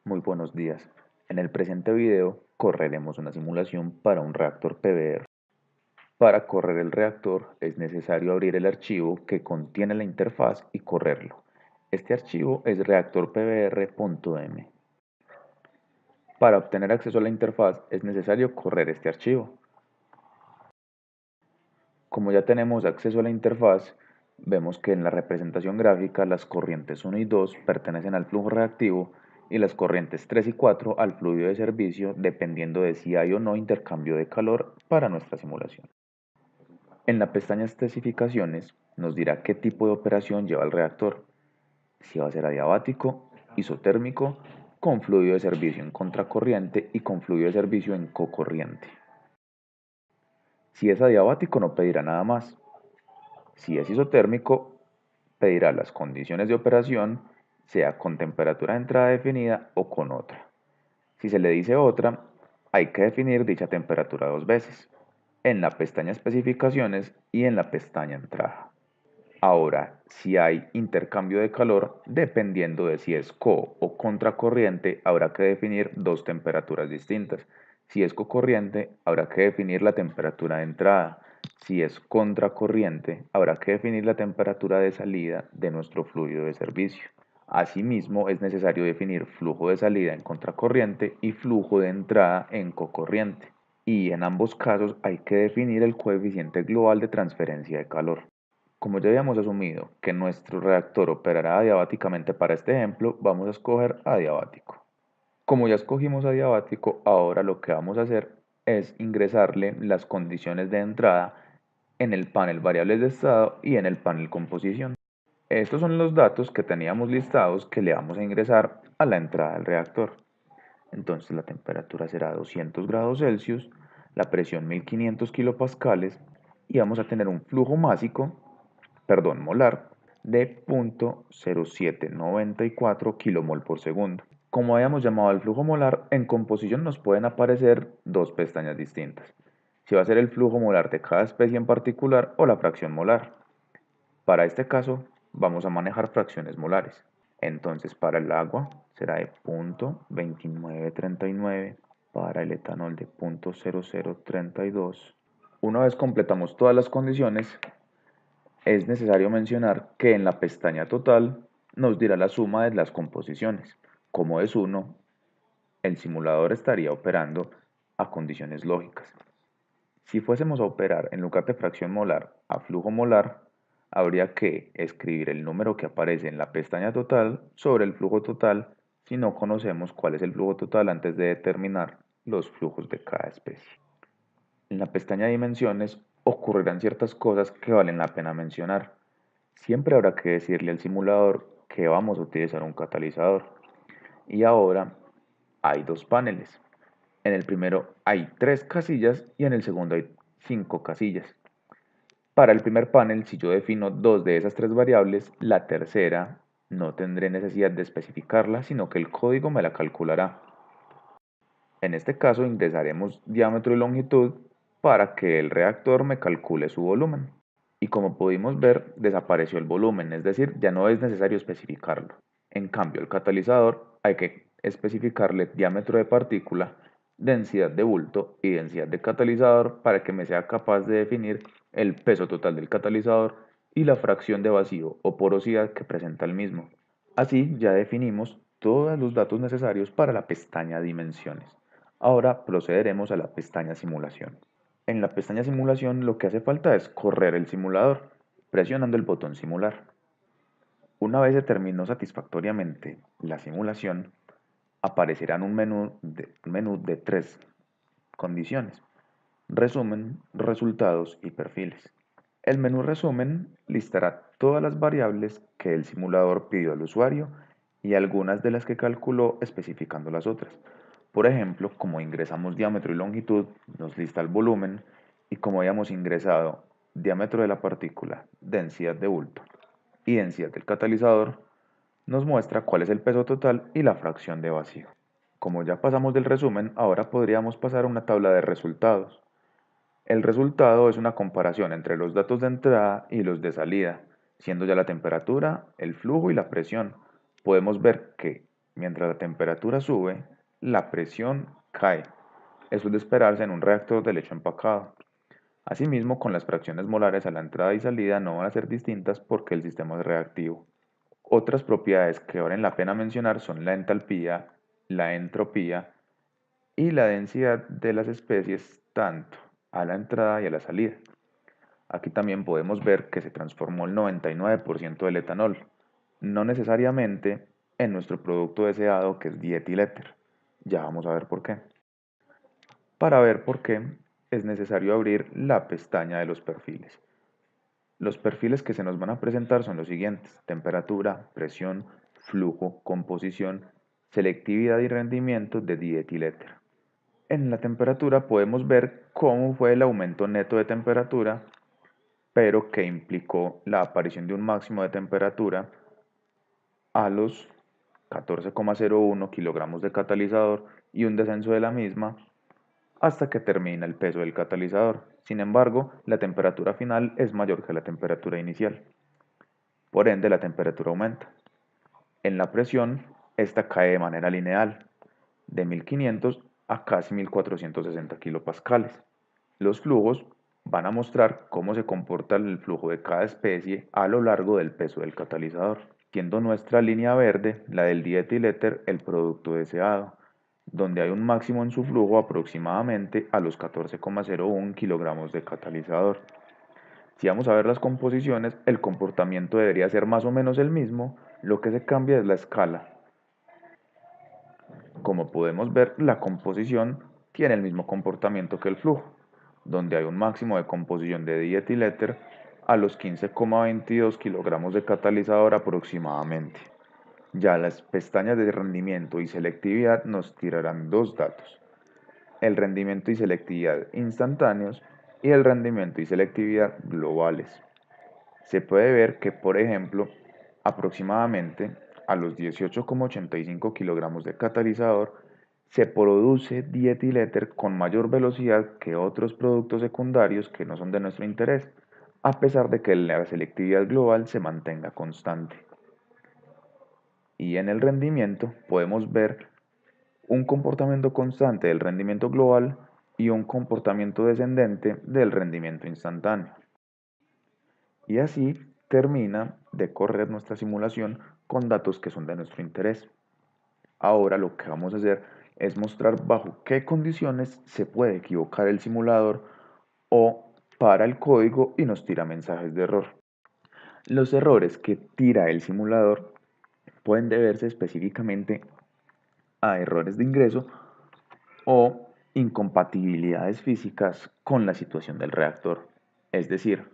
Muy buenos días. En el presente video correremos una simulación para un reactor PBR. Para correr el reactor es necesario abrir el archivo que contiene la interfaz y correrlo. Este archivo es reactorpbr.m. Para obtener acceso a la interfaz es necesario correr este archivo. Como ya tenemos acceso a la interfaz, vemos que en la representación gráfica las corrientes 1 y 2 pertenecen al flujo reactivo y las corrientes 3 y 4 al fluido de servicio, dependiendo de si hay o no intercambio de calor para nuestra simulación. En la pestaña Especificaciones nos dirá qué tipo de operación lleva el reactor, si va a ser adiabático, isotérmico, con fluido de servicio en contracorriente y con fluido de servicio en cocorriente. Si es adiabático no pedirá nada más. Si es isotérmico, pedirá las condiciones de operación, sea con temperatura de entrada definida o con otra. Si se le dice otra, hay que definir dicha temperatura dos veces, en la pestaña Especificaciones y en la pestaña Entrada. Ahora, si hay intercambio de calor, dependiendo de si es o contracorriente, habrá que definir dos temperaturas distintas. Si es cocorriente, habrá que definir la temperatura de entrada. Si es contracorriente, habrá que definir la temperatura de salida de nuestro fluido de servicio. Asimismo, es necesario definir flujo de salida en contracorriente y flujo de entrada en cocorriente. Y en ambos casos hay que definir el coeficiente global de transferencia de calor. Como ya habíamos asumido que nuestro reactor operará adiabáticamente para este ejemplo, vamos a escoger adiabático. Como ya escogimos adiabático, ahora lo que vamos a hacer es ingresarle las condiciones de entrada en el panel variables de estado y en el panel composición. Estos son los datos que teníamos listados que le vamos a ingresar a la entrada del reactor. Entonces la temperatura será 200 grados Celsius, la presión 1500 kilopascales y vamos a tener un flujo másico molar de 0.0794 kmol por segundo. Como habíamos llamado al flujo molar, en composición nos pueden aparecer dos pestañas distintas. Si va a ser el flujo molar de cada especie en particular o la fracción molar. Para este caso, vamos a manejar fracciones molares. Entonces, para el agua será de 0.2939, para el etanol de 0.0032. Una vez completamos todas las condiciones, es necesario mencionar que en la pestaña total nos dirá la suma de las composiciones. Como es 1, el simulador estaría operando a condiciones lógicas. Si fuésemos a operar en lugar de fracción molar a flujo molar, habría que escribir el número que aparece en la pestaña total sobre el flujo total si no conocemos cuál es el flujo total antes de determinar los flujos de cada especie. En la pestaña Dimensiones ocurrirán ciertas cosas que valen la pena mencionar. Siempre habrá que decirle al simulador que vamos a utilizar un catalizador. Y ahora hay dos paneles. En el primero hay 3 casillas y en el segundo hay 5 casillas. Para el primer panel, si yo defino dos de esas tres variables, la tercera no tendré necesidad de especificarla, sino que el código me la calculará. En este caso ingresaremos diámetro y longitud para que el reactor me calcule su volumen. Y como pudimos ver, desapareció el volumen, es decir, ya no es necesario especificarlo. En cambio, el catalizador hay que especificarle diámetro de partícula, densidad de bulto y densidad de catalizador para que me sea capaz de definir el peso total del catalizador y la fracción de vacío o porosidad que presenta el mismo. Así ya definimos todos los datos necesarios para la pestaña Dimensiones. Ahora procederemos a la pestaña Simulación. En la pestaña Simulación lo que hace falta es correr el simulador, presionando el botón Simular. Una vez se terminó satisfactoriamente la simulación, aparecerá un menú de tres condiciones: resumen, resultados y perfiles. El menú resumen listará todas las variables que el simulador pidió al usuario y algunas de las que calculó especificando las otras. Por ejemplo, como ingresamos diámetro y longitud, nos lista el volumen, y como habíamos ingresado diámetro de la partícula, densidad de bulto y densidad del catalizador, nos muestra cuál es el peso total y la fracción de vacío. Como ya pasamos del resumen, ahora podríamos pasar a una tabla de resultados. El resultado es una comparación entre los datos de entrada y los de salida, siendo ya la temperatura, el flujo y la presión. Podemos ver que Mientras la temperatura sube, la presión cae. Eso es de esperarse en un reactor de leche empacado. Asimismo, con las fracciones molares a la entrada y salida no van a ser distintas porque el sistema es reactivo. Otras propiedades que valen la pena mencionar son la entalpía, la entropía y la densidad de las especies tanto a la entrada y a la salida. Aquí también podemos ver que se transformó el 99% del etanol, no necesariamente en nuestro producto deseado que es dietiléter. Ya vamos a ver por qué. Para ver por qué es necesario abrir la pestaña de los perfiles. Los perfiles que se nos van a presentar son los siguientes: temperatura, presión, flujo, composición, selectividad y rendimiento de dietiléter. En la temperatura podemos ver cómo fue el aumento neto de temperatura, pero que implicó la aparición de un máximo de temperatura a los 14,01 kilogramos de catalizador y un descenso de la misma hasta que termina el peso del catalizador. Sin embargo, la temperatura final es mayor que la temperatura inicial. Por ende, la temperatura aumenta. En la presión, esta cae de manera lineal, de 1500 a casi 1460 kilopascales. Los flujos van a mostrar cómo se comporta el flujo de cada especie a lo largo del peso del catalizador, siendo nuestra línea verde, la del dietiléter, el producto deseado, donde hay un máximo en su flujo aproximadamente a los 14,01 kilogramos de catalizador. Si vamos a ver las composiciones, el comportamiento debería ser más o menos el mismo, lo que se cambia es la escala. Como podemos ver, la composición tiene el mismo comportamiento que el flujo, donde hay un máximo de composición de dietiléter a los 15,22 kilogramos de catalizador aproximadamente. Ya las pestañas de rendimiento y selectividad nos tirarán dos datos: el rendimiento y selectividad instantáneos y el rendimiento y selectividad globales. Se puede ver que, por ejemplo, aproximadamente a los 18,85 kilogramos de catalizador se produce dietiléter con mayor velocidad que otros productos secundarios que no son de nuestro interés, a pesar de que la selectividad global se mantenga constante. Y en el rendimiento podemos ver un comportamiento constante del rendimiento global y un comportamiento descendente del rendimiento instantáneo. Y así termina de correr nuestra simulación con datos que son de nuestro interés. Ahora lo que vamos a hacer es mostrar bajo qué condiciones se puede equivocar el simulador o para el código y nos tira mensajes de error. Los errores que tira el simulador pueden deberse específicamente a errores de ingreso o incompatibilidades físicas con la situación del reactor. Es decir,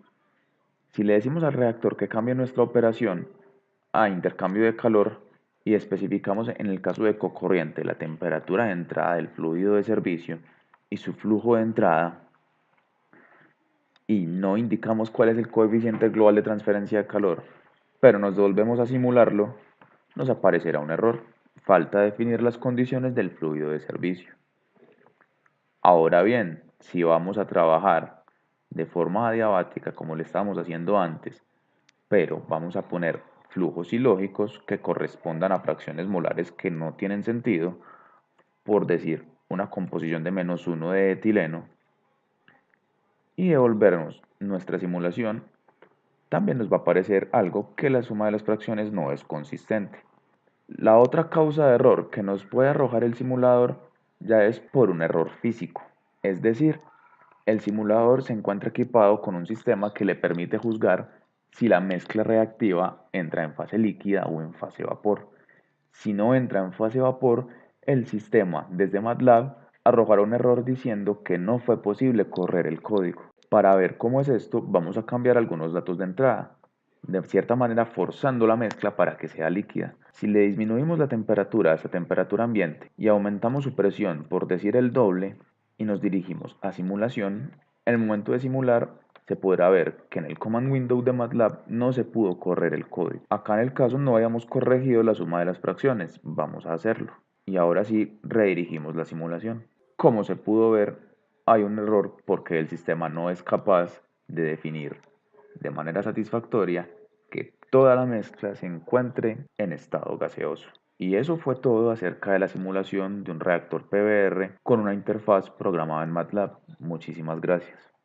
si le decimos al reactor que cambie nuestra operación a intercambio de calor y especificamos en el caso de cocorriente la temperatura de entrada del fluido de servicio y su flujo de entrada, y no indicamos cuál es el coeficiente global de transferencia de calor, pero nos volvemos a simularlo, nos aparecerá un error: falta definir las condiciones del fluido de servicio. Ahora bien, si vamos a trabajar de forma adiabática como lo estábamos haciendo antes, pero vamos a poner flujos ilógicos que correspondan a fracciones molares que no tienen sentido, por decir una composición de -1 de etileno, y devolvernos nuestra simulación, también nos va a aparecer algo que la suma de las fracciones no es consistente. La otra causa de error que nos puede arrojar el simulador ya es por un error físico, es decir, el simulador se encuentra equipado con un sistema que le permite juzgar si la mezcla reactiva entra en fase líquida o en fase vapor. Si no entra en fase vapor, el sistema desde MATLAB arrojará un error diciendo que no fue posible correr el código. Para ver cómo es esto, vamos a cambiar algunos datos de entrada, de cierta manera forzando la mezcla para que sea líquida. Si le disminuimos la temperatura hasta temperatura ambiente y aumentamos su presión por decir el doble y nos dirigimos a simulación, en el momento de simular se podrá ver que en el command window de MATLAB no se pudo correr el código. Acá en el caso no hayamos corregido la suma de las fracciones, vamos a hacerlo. Y ahora sí redirigimos la simulación. Como se pudo ver, hay un error porque el sistema no es capaz de definir de manera satisfactoria que toda la mezcla se encuentre en estado gaseoso. Y eso fue todo acerca de la simulación de un reactor PBR con una interfaz programada en MATLAB. Muchísimas gracias.